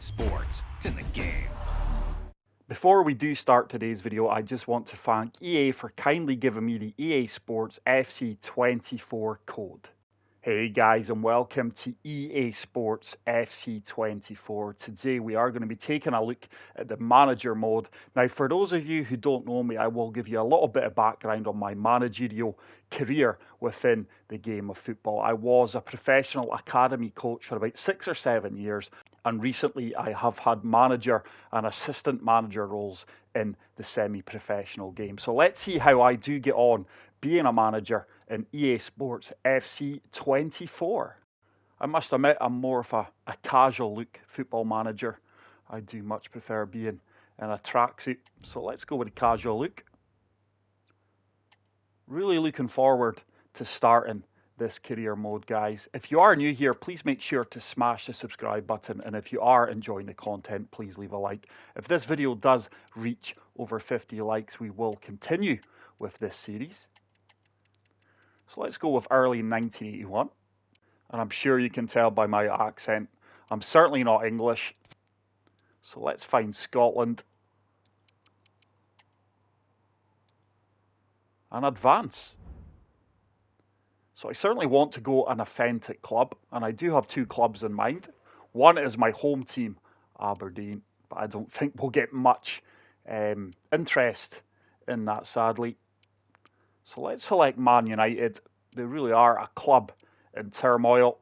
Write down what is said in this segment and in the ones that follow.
Sports. It's in the game. Before we do start today's video, I just want to thank EA for kindly giving me the EA Sports FC24 code. Hey guys, and welcome to EA Sports FC24. Today we are going to be taking a look at the manager mode. Now, for those of you who don't know me, I will give you a little bit of background on my managerial career within the game of football. I was a professional academy coach for about 6 or 7 years, and recently I have had manager and assistant manager roles in the semi-professional game. So let's see how I do get on being a manager in EA Sports FC24. I must admit, I'm more of a casual look football manager. I do much prefer being in a tracksuit. So let's go with a casual look. Really looking forward to starting this career mode, guys. If you are new here, please make sure to smash the subscribe button, and if you are enjoying the content, please leave a like. If this video does reach over 50 likes, we will continue with this series. So let's go with early 1981, and I'm sure you can tell by my accent, I'm certainly not English. So let's find Scotland and advance. So I certainly want to go an authentic club, and I do have two clubs in mind. One is my home team, Aberdeen, but I don't think we'll get much interest in that, sadly. So let's select Man United. They really are a club in turmoil.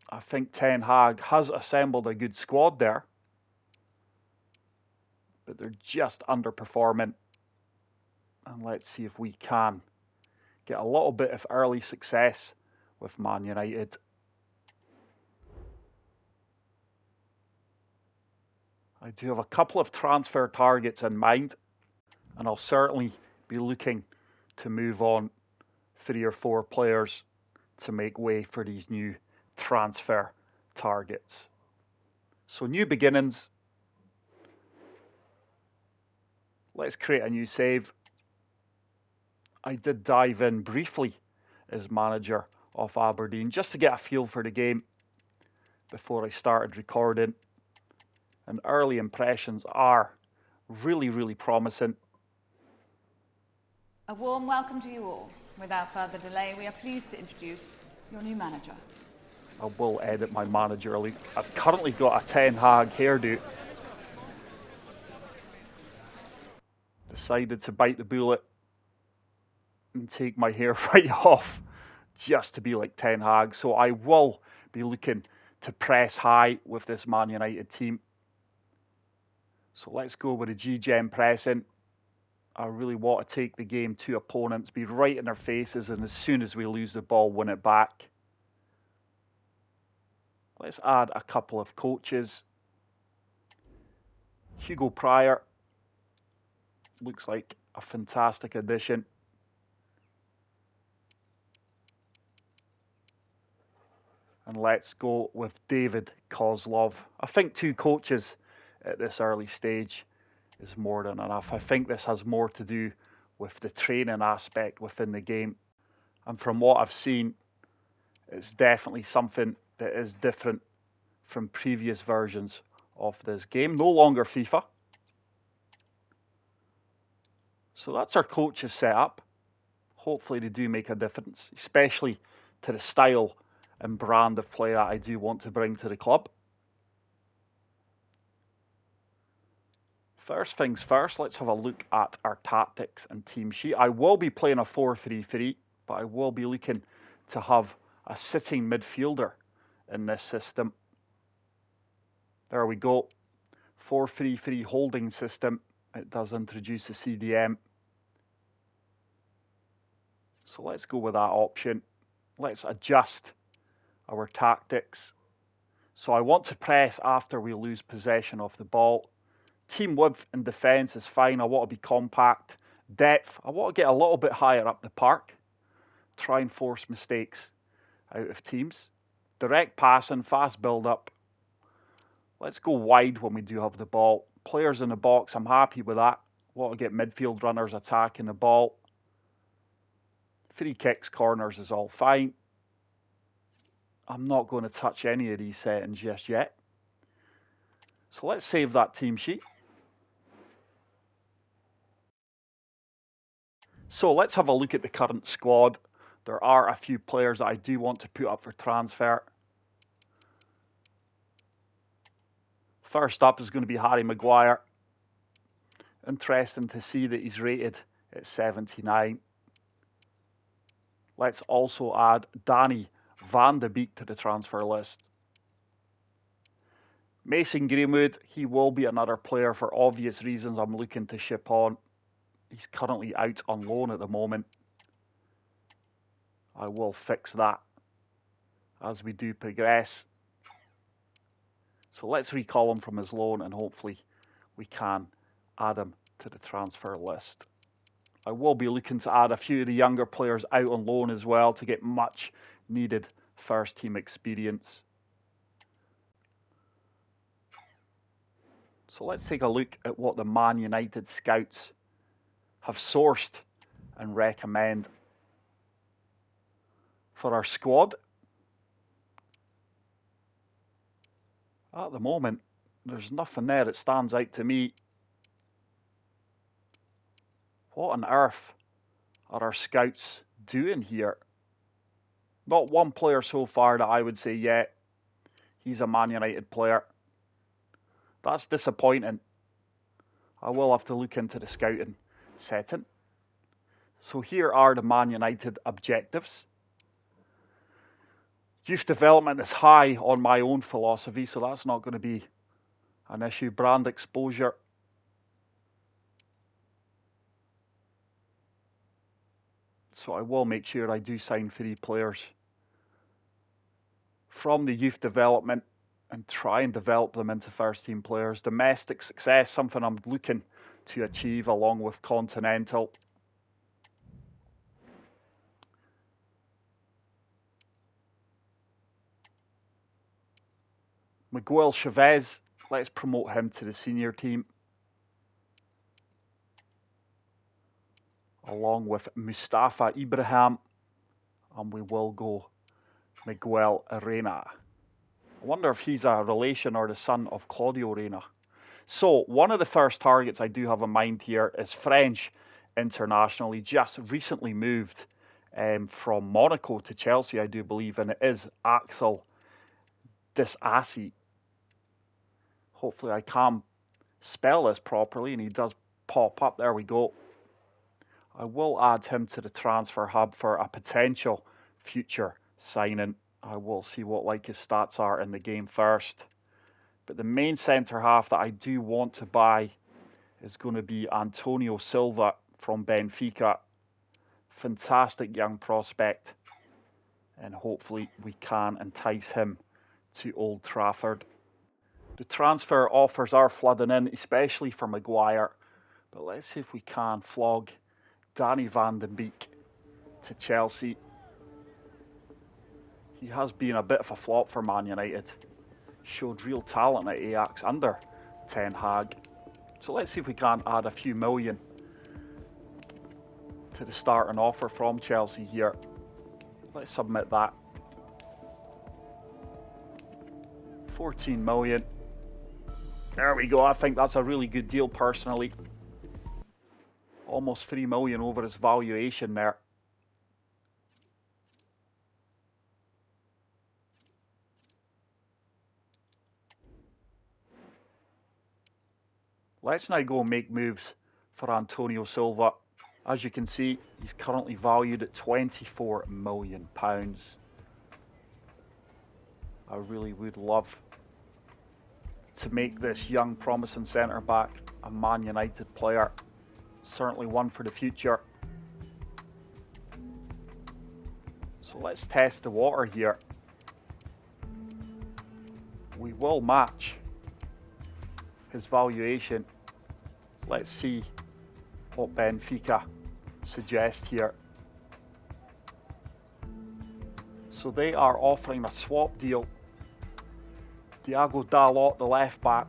I think Ten Hag has assembled a good squad there, but they're just underperforming. And let's see if we can get a little bit of early success with Man United. I do have a couple of transfer targets in mind, and I'll certainly be looking to move on 3 or 4 players to make way for these new transfer targets. So new beginnings. Let's create a new save. I did dive in briefly as manager of Aberdeen just to get a feel for the game before I started recording. And early impressions are really promising. A warm welcome to you all. Without further delay, we are pleased to introduce your new manager. I will edit my manager look. I've currently got a Ten Hag hairdo. Decided to bite the bullet and take my hair right off just to be like Ten Hag. So I will be looking to press high with this Man United team. So let's go with a G-Gem pressing. I really want to take the game to opponents, be right in their faces, and as soon as we lose the ball, win it back. Let's add a couple of coaches. Hugo Pryor looks like a fantastic addition. And let's go with David Kozlov. I think 2 coaches at this early stage is more than enough. I think this has more to do with the training aspect within the game. And from what I've seen, it's definitely something that is different from previous versions of this game. No longer FIFA. So that's our coaches set up. Hopefully they do make a difference, especially to the style and brand of player I do want to bring to the club. First things first, let's have a look at our tactics and team sheet. I will be playing a 4-3-3, but I will be looking to have a sitting midfielder in this system. There we go. 4-3-3 holding system. It does introduce a CDM. So let's go with that option. Let's adjust our tactics. So I want to press after we lose possession of the ball. Team width and defence is fine. I want to be compact. Depth, I want to get a little bit higher up the park. Try and force mistakes out of teams. Direct passing, fast build-up. Let's go wide when we do have the ball. Players in the box, I'm happy with that. I want to get midfield runners attacking the ball. Free kicks, corners is all fine. I'm not going to touch any of these settings just yet. So let's save that team sheet. So let's have a look at the current squad. There are a few players that I do want to put up for transfer. First up is going to be Harry Maguire. Interesting to see that he's rated at 79. Let's also add Danny van de Beek to the transfer list. Mason Greenwood, he will be another player for obvious reasons I'm looking to ship on. He's currently out on loan at the moment. I will fix that as we do progress. So let's recall him from his loan and hopefully we can add him to the transfer list. I will be looking to add a few of the younger players out on loan as well to get much needed first team experience. So let's take a look at what the Man United scouts have sourced and recommend for our squad. At the moment, there's nothing there that stands out to me. What on earth are our scouts doing here? Not one player so far that I would say, yeah, he's a Man United player. That's disappointing. I will have to look into the scouting setting. So here are the Man United objectives. Youth development is high on my own philosophy, so that's not going to be an issue. Brand exposure. So I will make sure I do sign 3 players from the youth development and try and develop them into first team players. Domestic success, something I'm looking to achieve along with continental. Miguel Chavez, let's promote him to the senior team. Along with Mustafa Ibrahim, and we will go Miguel Arena. I wonder if he's a relation or the son of Claudio Reyna. So one of the first targets I do have in mind here is French international. He just recently moved from Monaco to Chelsea, I do believe, and it is Axel Disasi. Hopefully I can spell this properly, and he does pop up. There we go. I will add him to the transfer hub for a potential future signing. I will see what his stats are in the game first. But the main centre half that I do want to buy is going to be Antonio Silva from Benfica. Fantastic young prospect. And hopefully we can entice him to Old Trafford. The transfer offers are flooding in, especially for Maguire. But let's see if we can flog Danny van de Beek to Chelsea. He has been a bit of a flop for Man United. Showed real talent at Ajax under Ten Hag. So let's see if we can add a few million to the starting offer from Chelsea here. Let's submit that. 14 million. There we go. I think that's a really good deal personally. Almost 3 million over his valuation there. Let's now go and make moves for Antonio Silva. As you can see, he's currently valued at £24 million. I really would love to make this young promising centre-back a Man United player. Certainly one for the future. So let's test the water here. We will match his valuation. Let's see what Benfica suggest here. So they are offering a swap deal. Diogo Dalot, the left back,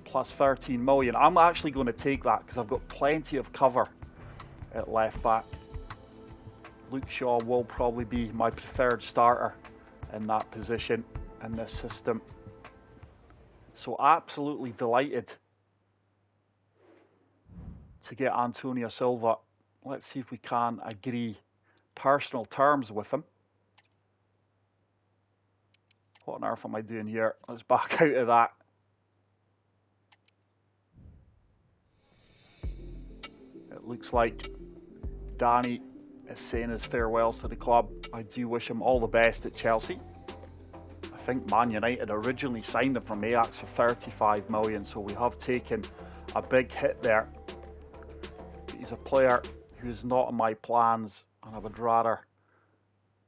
plus 13 million. I'm actually going to take that because I've got plenty of cover at left back. Luke Shaw will probably be my preferred starter in that position in this system. So absolutely delighted to get Antonio Silva. Let's see if we can agree personal terms with him. What on earth am I doing here? Let's back out of that. It looks like Danny is saying his farewells to the club. I do wish him all the best at Chelsea. I think Man United originally signed him from Ajax for 35 million, so we have taken a big hit there. But he's a player who's not in my plans, and I would rather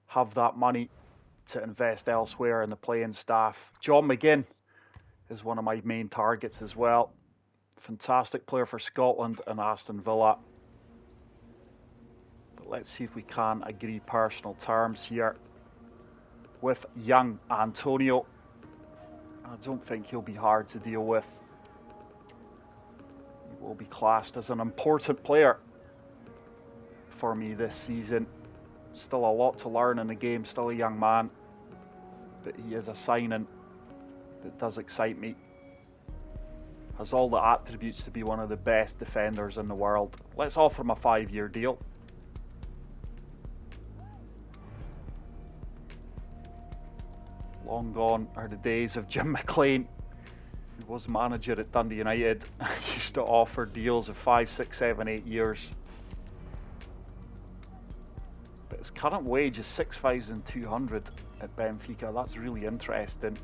have that money to invest elsewhere in the playing staff. John McGinn is one of my main targets as well. Fantastic player for Scotland and Aston Villa. But let's see if we can agree personal terms here with young Antonio. I don't think he'll be hard to deal with. He will be classed as an important player for me this season. Still a lot to learn in the game, still a young man, but he is a signing that does excite me. Has all the attributes to be one of the best defenders in the world. Let's offer him a 5-year deal. Long gone are the days of Jim McLean, who was manager at Dundee United and used to offer deals of 5, 6, 7, 8 years. But his current wage is 6,200 at Benfica. That's really interesting.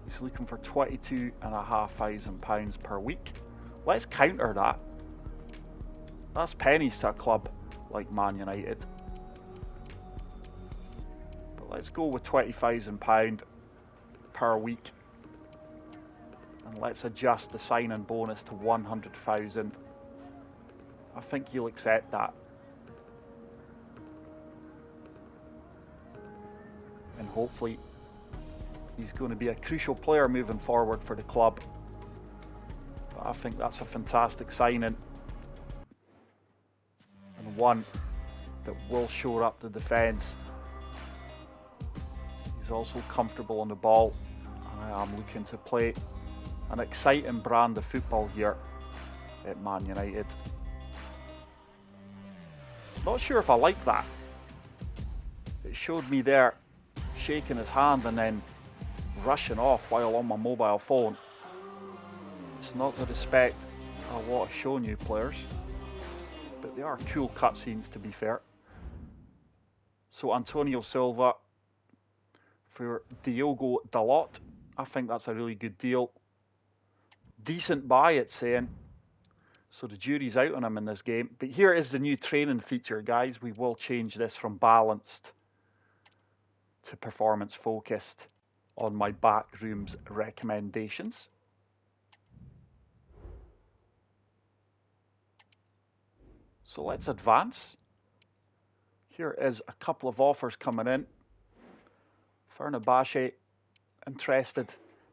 He's looking for £22,500 per week. Let's counter that. That's pennies to a club like Man United. But let's go with £20,000 per week. And let's adjust the sign-in bonus to 100,000. I think he'll accept that. And hopefully he's going to be a crucial player moving forward for the club. But I think that's a fantastic signing. And one that will shore up the defence. He's also comfortable on the ball. And I am looking to play an exciting brand of football here at Man United. Not sure if I like that. It showed me there shaking his hand and then rushing off while on my mobile phone. It's not the respect I want to show new players, but they are cool cutscenes to be fair. So Antonio Silva for Diogo Dalot. I think that's a really good deal. Decent buy, it's saying. So the jury's out on him in this game. But here is the new training feature, guys. We will change this from balanced to performance focused on my Backroom's recommendations. So let's advance. Here is a couple of offers coming in. Fenerbahce interested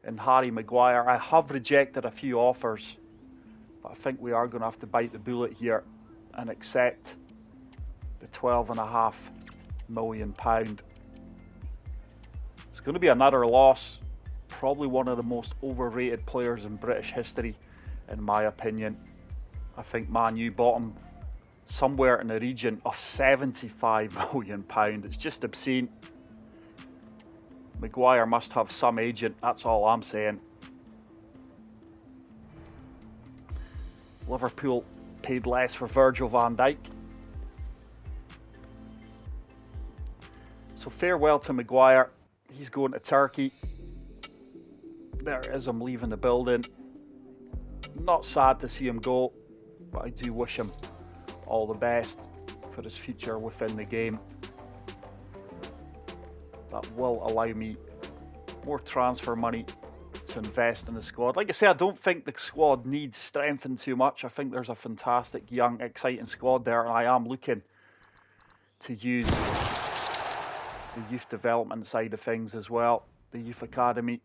in Harry Maguire. I have rejected a few offers, but I think we are going to have to bite the bullet here and accept the £12.5 million. It's going to be another loss. Probably one of the most overrated players in British history, in my opinion. I think Man U bought him somewhere in the region of £75 million. It's just obscene. Maguire must have some agent, that's all I'm saying. Liverpool paid less for Virgil van Dijk. So farewell to Maguire. He's going to Turkey. There it is, I'm leaving the building. Not sad to see him go, but I do wish him all the best for his future within the game. That will allow me more transfer money to invest in the squad. Like I say, I don't think the squad needs strengthened too much. I think there's a fantastic, young, exciting squad there, and I am looking to use the youth development side of things as well, the youth academy.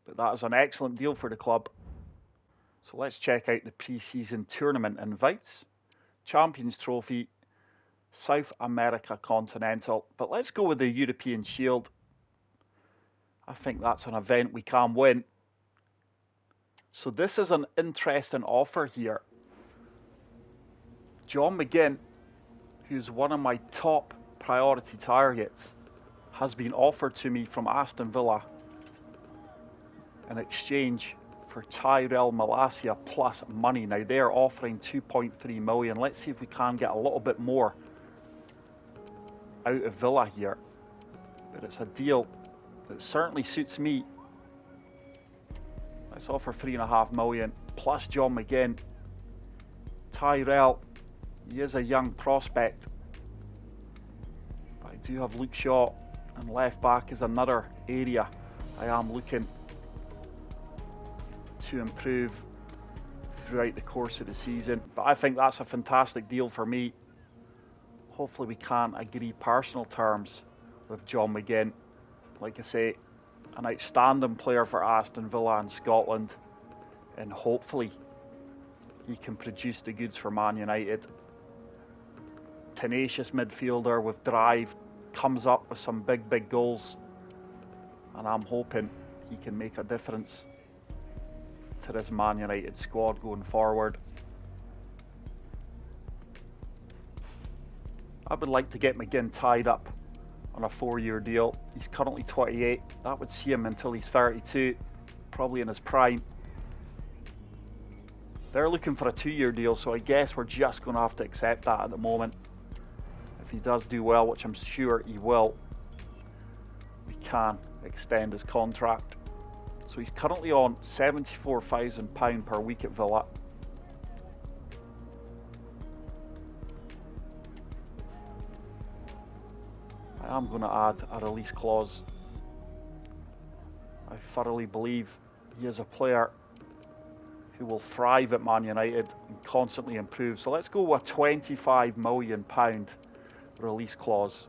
But that is an excellent deal for the club. So let's check out the pre-season tournament invites. Champions Trophy, South America Continental. But let's go with the European Shield. I think that's an event we can win. So this is an interesting offer here. John McGinn, who's one of my top priority targets, has been offered to me from Aston Villa in exchange for Tyrell Malacia plus money. Now they're offering 2.3 million. Let's see if we can get a little bit more out of Villa here. But it's a deal that certainly suits me. Let's offer 3.5 million plus John McGinn. Tyrell, he is a young prospect. But I do have Luke Shaw, and left back is another area I am looking to improve throughout the course of the season. But I think that's a fantastic deal for me. Hopefully we can agree personal terms with John McGinn. Like I say, an outstanding player for Aston Villa and Scotland, and hopefully he can produce the goods for Man United. Tenacious midfielder with drive, comes up with some big goals, and I'm hoping he can make a difference to this Man United squad going forward. I would like to get McGinn tied up on a 4-year deal. He's currently 28. That would see him until he's 32, probably in his prime. They're looking for a 2-year deal, so I guess we're just going to have to accept that at the moment. If he does do well, which I'm sure he will, we can extend his contract. So he's currently on £74,000 per week at Villa. I am going to add a release clause. I thoroughly believe he is a player who will thrive at Man United and constantly improve. So let's go with a £25 million release clause.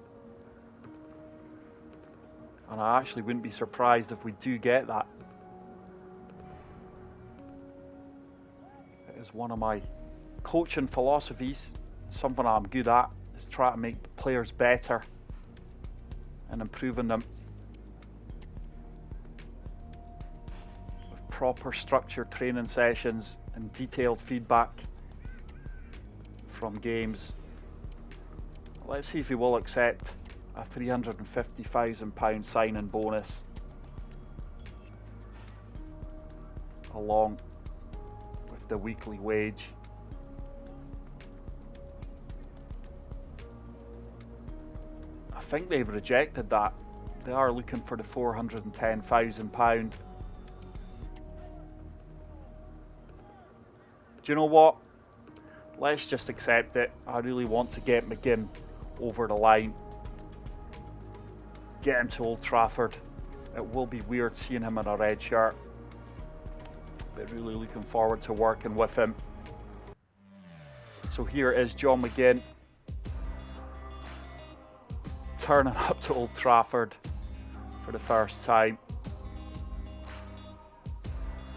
And I actually wouldn't be surprised if we do get that. It is one of my coaching philosophies. Something I'm good at is try to make players better and improving them with proper structured training sessions and detailed feedback from games. Let's see if he will accept a £350,000 signing bonus along with the weekly wage. I think they've rejected that. They are looking for the £410,000. Do you know what? Let's just accept it. I really want to get McGinn over the line. Get him to Old Trafford. It will be weird seeing him in a red shirt, but really looking forward to working with him. So here is John McGinn turning up to Old Trafford for the first time.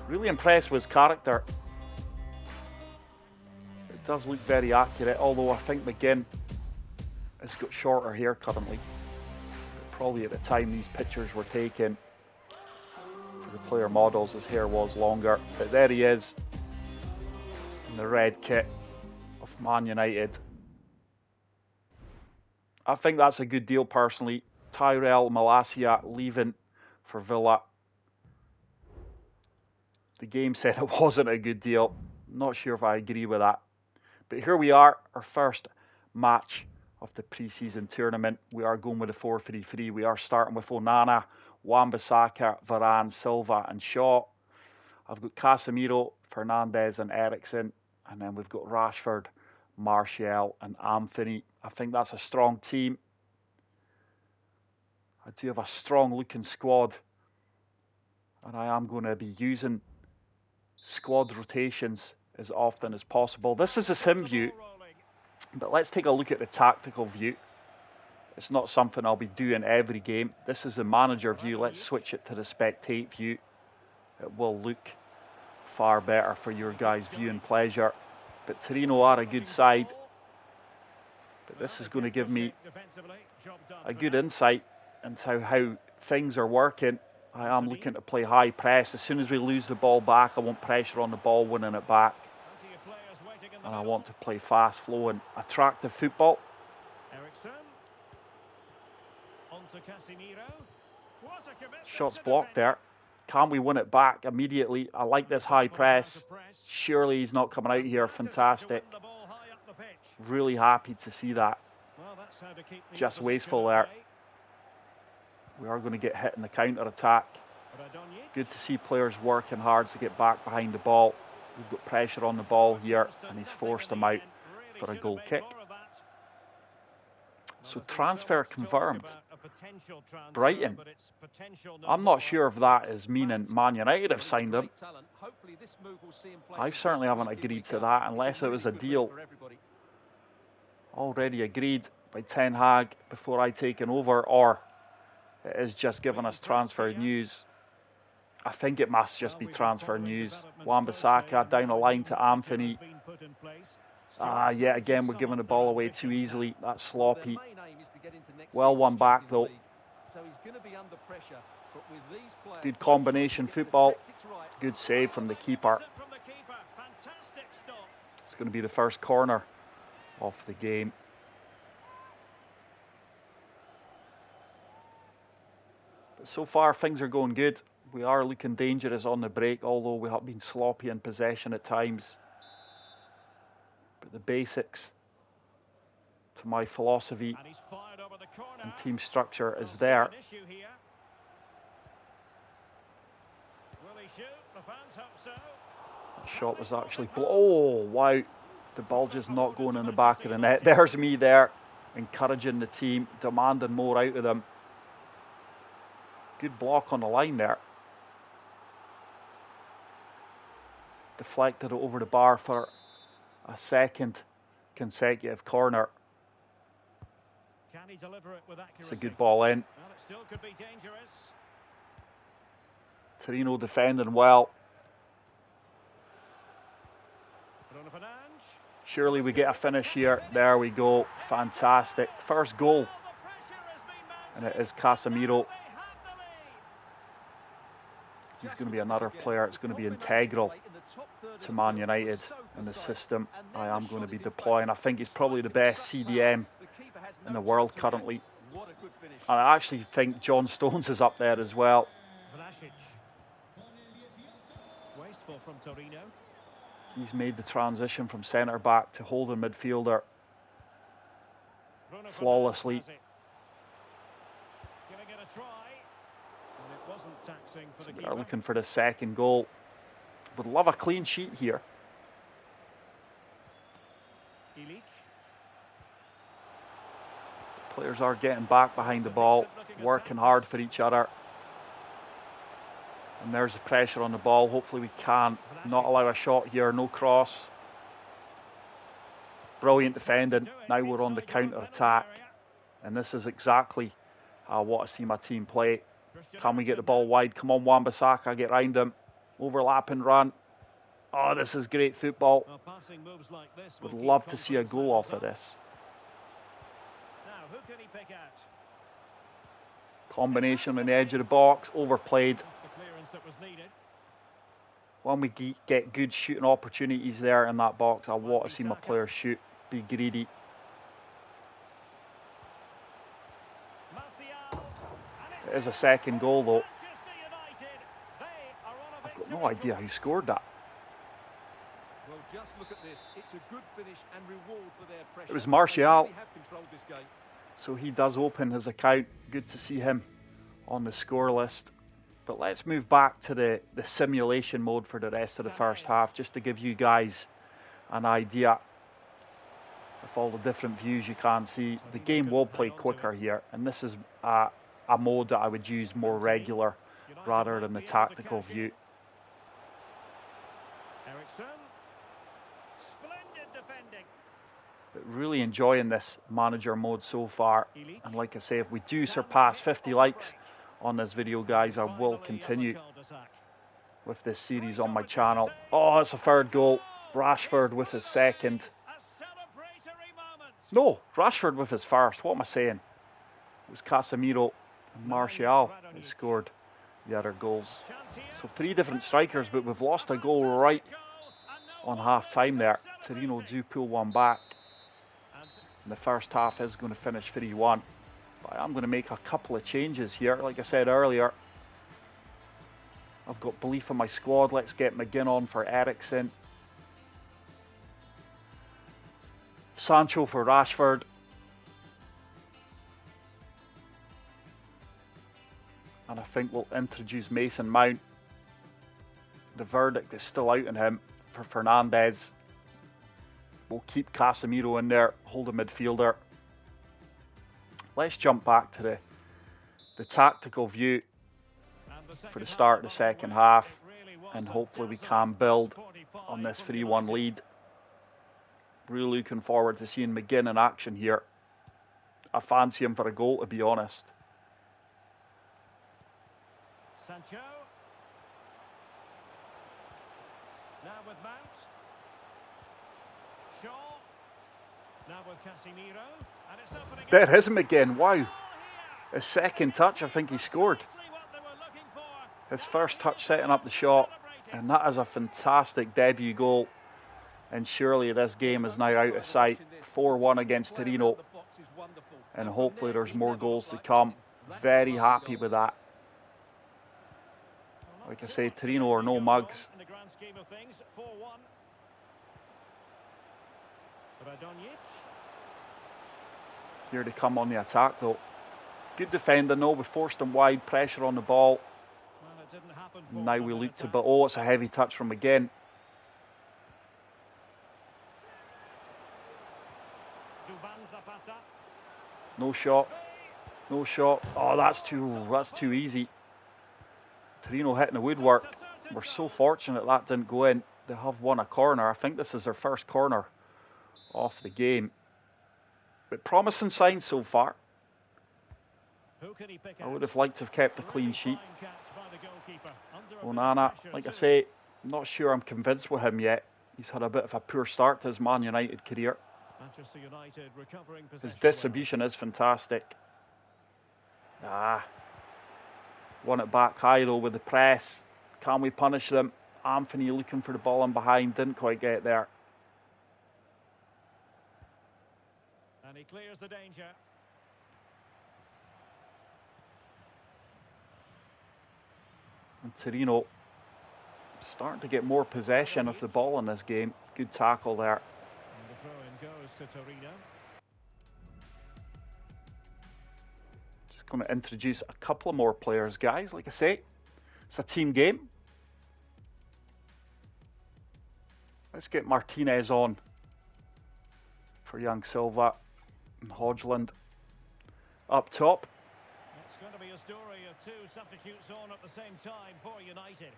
Really impressed with his character. It does look very accurate, although I think McGinn has got shorter hair currently. Probably at the time these pictures were taken for the player models, his hair was longer. But there he is in the red kit of Man United. I think that's a good deal personally. Tyrell Malacia leaving for Villa. The game said it wasn't a good deal. Not sure if I agree with that. But here we are, our first match of the pre-season tournament. We are going with a 4-3-3. We are starting with Onana, Wan-Bissaka, Varane, Silva and Shaw. I've got Casemiro, Fernandes and Eriksen. And then we've got Rashford, Martial and Anthony. I think that's a strong team. I do have a strong looking squad. And I am going to be using squad rotations as often as possible. This is a sim view, but let's take a look at the tactical view. It's not something I'll be doing every game. This is the manager view. Let's switch it to the spectate view. It will look far better for your guys' viewing pleasure. But Torino are a good side. But this is going to give me a good insight into how things are working I am looking to play high press. As soon as we lose the ball back, I want pressure on the ball, winning it back. And I want to play fast flow and attractive football. Shots blocked there. Can we win it back immediately? I like this high press. Surely he's not coming out here. Fantastic. Really happy to see that. Just wasteful there. We are going to get hit in the counter-attack. Good to see players working hard to get back behind the ball. We've got pressure on the ball here, and he's forced him out for a goal kick. So transfer confirmed. Brighton. I'm not sure if that is meaning Man United have signed him. I certainly haven't agreed to that unless it was a deal already agreed by Ten Hag before I taken over, or it is just giving us transfer news. I think it must just be transfer news. Wan-Bissaka down the line to Anthony. Yet again, we're giving the ball away too easily. That's sloppy. Well won back though. Good combination football. Good save from the keeper. It's going to be the first corner of the game. But so far things are going good. We are looking dangerous on the break, although we have been sloppy in possession at times. But the basics to my philosophy and team structure is there. That shot was actually... Oh, wow. The ball just not going in the back of the net. There's me there, encouraging the team, demanding more out of them. Good block on the line there. Deflected it over the bar for a second consecutive corner. It's a good ball in. Torino defending well. Surely we get a finish here. There we go. Fantastic. First goal. And it is Casemiro. He's going to be another player. It's going to be integral to Man United in the system I am going to be deploying. I think he's probably the best CDM in the world currently. And I actually think John Stones is up there as well. He's made the transition from centre back to holding midfielder flawlessly. So we are looking for the second goal. Would love a clean sheet here. Players are getting back behind the ball, working hard for each other. And there's the pressure on the ball. Hopefully we can not allow a shot here. No cross. Brilliant defending. Now we're on the counter-attack. And this is exactly how I want to see my team play. Can we get the ball wide? Come on, Wan-Bissaka, get round him. Overlap and run. Oh, this is great football. Would love to see a goal off of this. Combination on the edge of the box. Overplayed. When we get good shooting opportunities there in that box, I want to see my players shoot. Be greedy. It is a second goal though. I've got no idea who scored that. It was Martial. So he does open his account. Good to see him on the score list. But let's move back to the simulation mode for the rest of the first half, just to give you guys an idea of all the different views you can see. The game will play quicker here, and this is a mode that I would use more regular rather than the tactical view. But really enjoying this manager mode so far. And like I say, if we do surpass 50 likes on this video, guys, I will continue with this series on my channel. Oh, it's a third goal. Rashford with his second. No, Rashford with his first. What am I saying? It was Casemiro and Martial who scored the other goals. So 3 different strikers, but we've lost a goal right on half-time there. Torino do pull one back. And the first half is going to finish 3-1. But I'm going to make a couple of changes here. Like I said earlier, I've got belief in my squad. Let's get McGinn on for Eriksson. Sancho for Rashford. And I think we'll introduce Mason Mount. The verdict is still out on him for Fernandes. We'll keep Casemiro in there, hold a midfielder. Let's jump back to the tactical view for the start of the second half. And hopefully we can build on this 3-1 lead. Really looking forward to seeing McGinn in action here. I fancy him for a goal, to be honest. Sancho. Now with Mount. Shaw. Now with Casemiro. And it's opening. There is him again. Wow. His second touch, I think he scored. His first touch setting up the shot. And that is a fantastic debut goal. And surely this game is now out of sight. 4-1 against Torino. And hopefully there's more goals to come. Very happy with that. Like I say, Torino are no mugs. Here to come on the attack though. Good defending though. We forced them wide, pressure on the ball. Now we look to, but oh, it's a heavy touch from McGinn. No shot. No shot. Oh, that's too easy. Torino hitting the woodwork. We're so fortunate that didn't go in. They have won a corner. I think this is their first corner off the game. But promising signs so far. I would have liked to have kept a clean sheet. Onana, like I say, I'm not sure I'm convinced with him yet. He's had a bit of a poor start to his Man United career. His distribution is fantastic. Won it back high though with the press. Can we punish them? Anthony looking for the ball in behind, didn't quite get there. And he clears the danger. And Torino starting to get more possession of the ball in this game. Good tackle there. And the throw-in goes to Torino. Just going to introduce a couple of more players, guys. Like I say, it's a team game. Let's get Martinez on for young Silva and Hodgland up top. It's going to be a story of 2 substitutes on at the same time for United.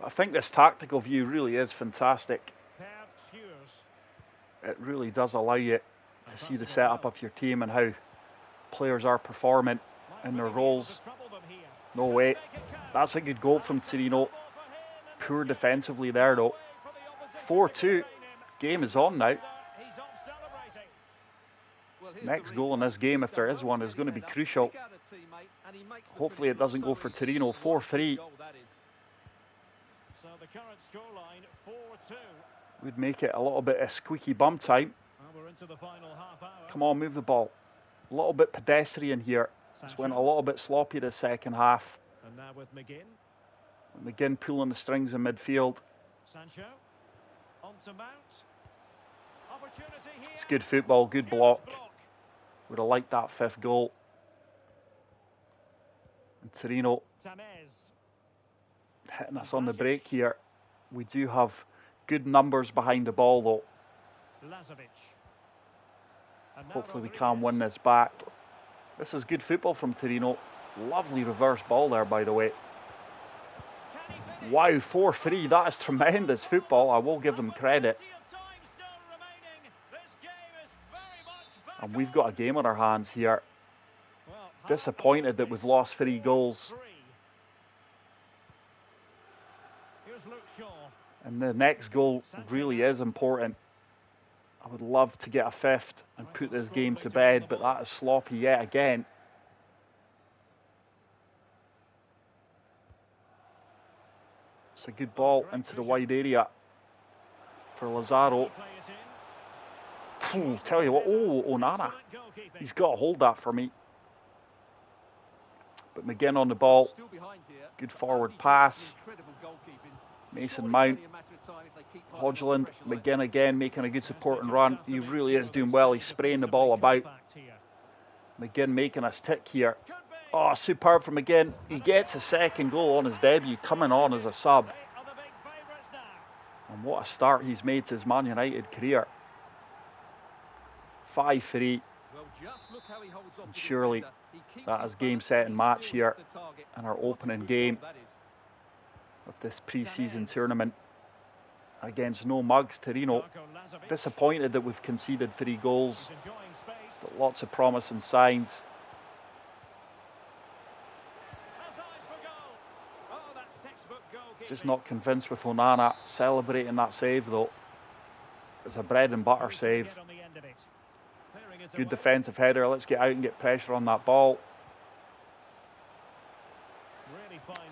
I think this tactical view really is fantastic. It really does allow you to see the setup of your team and how players are performing in their roles. No way. That's a good goal from Torino. Poor defensively there though. 4-2. Game is on now. Next goal in this game, if there is one, is going to be crucial. Hopefully it doesn't go for Torino. 4-3. So the current scoreline 4-2. Would make it a little bit of squeaky bum time. We're into the final half hour. Come on, move the ball. A little bit pedestrian here. Just went a little bit sloppy the second half. And now with McGinn. McGinn pulling the strings in midfield. Sancho. On to Mount. Opportunity here. It's good football, good block. Would have liked that 5th goal. And Torino hitting us on the break here. We do have good numbers behind the ball though. Hopefully we can win this back. This is good football from Torino. Lovely reverse ball there, by the way. Wow, 4-3. That is tremendous football. I will give them credit. And we've got a game on our hands here. Disappointed that we've lost 3 goals. And the next goal really is important. I would love to get a fifth and put this game to bed, but that is sloppy yet again. It's a good ball into the wide area for Lazaro. Tell you what, Onana. He's got to hold that for me. But McGinn on the ball. Good forward pass. Mason Mount. Hodgland. McGinn again making a good support and run. He really is doing well. He's spraying the ball about. McGinn making us tick here. Oh, superb from McGinn. He gets a second goal on his debut, coming on as a sub. And what a start he's made to his Man United career. 5-3. And surely that is game, set and match here in our opening game of this pre-season tournament against no mugs Torino. Disappointed that we've conceded 3 goals, but lots of promising signs. Just not convinced with Onana celebrating that save though. It's a bread and butter save. Good defensive header. Let's get out and get pressure on that ball.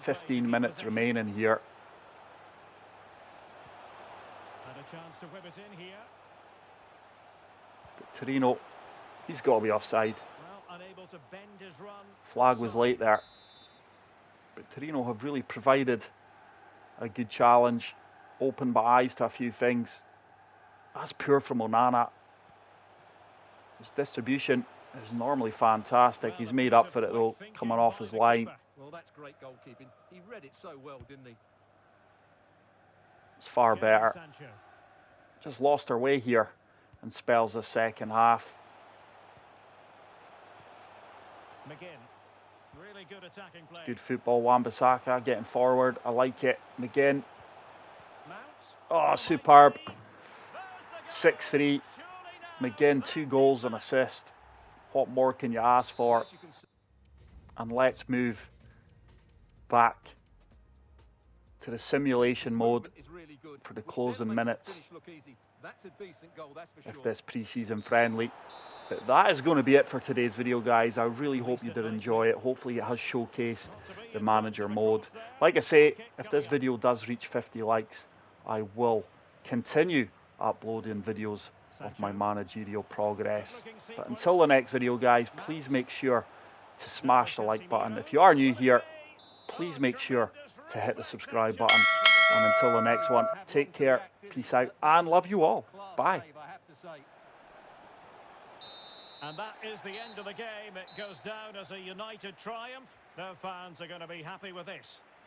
15 minutes remaining here. But Torino, he's got to be offside. Flag was late there. But Torino have really provided a good challenge, opened my eyes to a few things. That's poor from Onana. His distribution is normally fantastic. He's made up for it though, coming off his line. Well, that's great goalkeeping. He read it so well, didn't he? It's far better. Just lost our way here and spells the second half. Really good attacking play. Good football, Wan-Bissaka getting forward. I like it. McGinn. Oh, superb. 6-3. McGinn, 2 goals and assist. What more can you ask for? And let's move back to the simulation mode for the closing minutes of this pre-season friendly. But that is going to be it for today's video, guys. I really hope you did enjoy it. Hopefully it has showcased the manager mode. Like I say, if this video does reach 50 likes, I will continue uploading videos of my managerial progress. But until the next video, guys, please make sure to smash the like button. If you are new here, please make sure to hit the subscribe button. And until the next one, take care, peace out, and love you all. Bye. And that is the end of the game. It goes down as a United triumph. Their fans are going to be happy with this.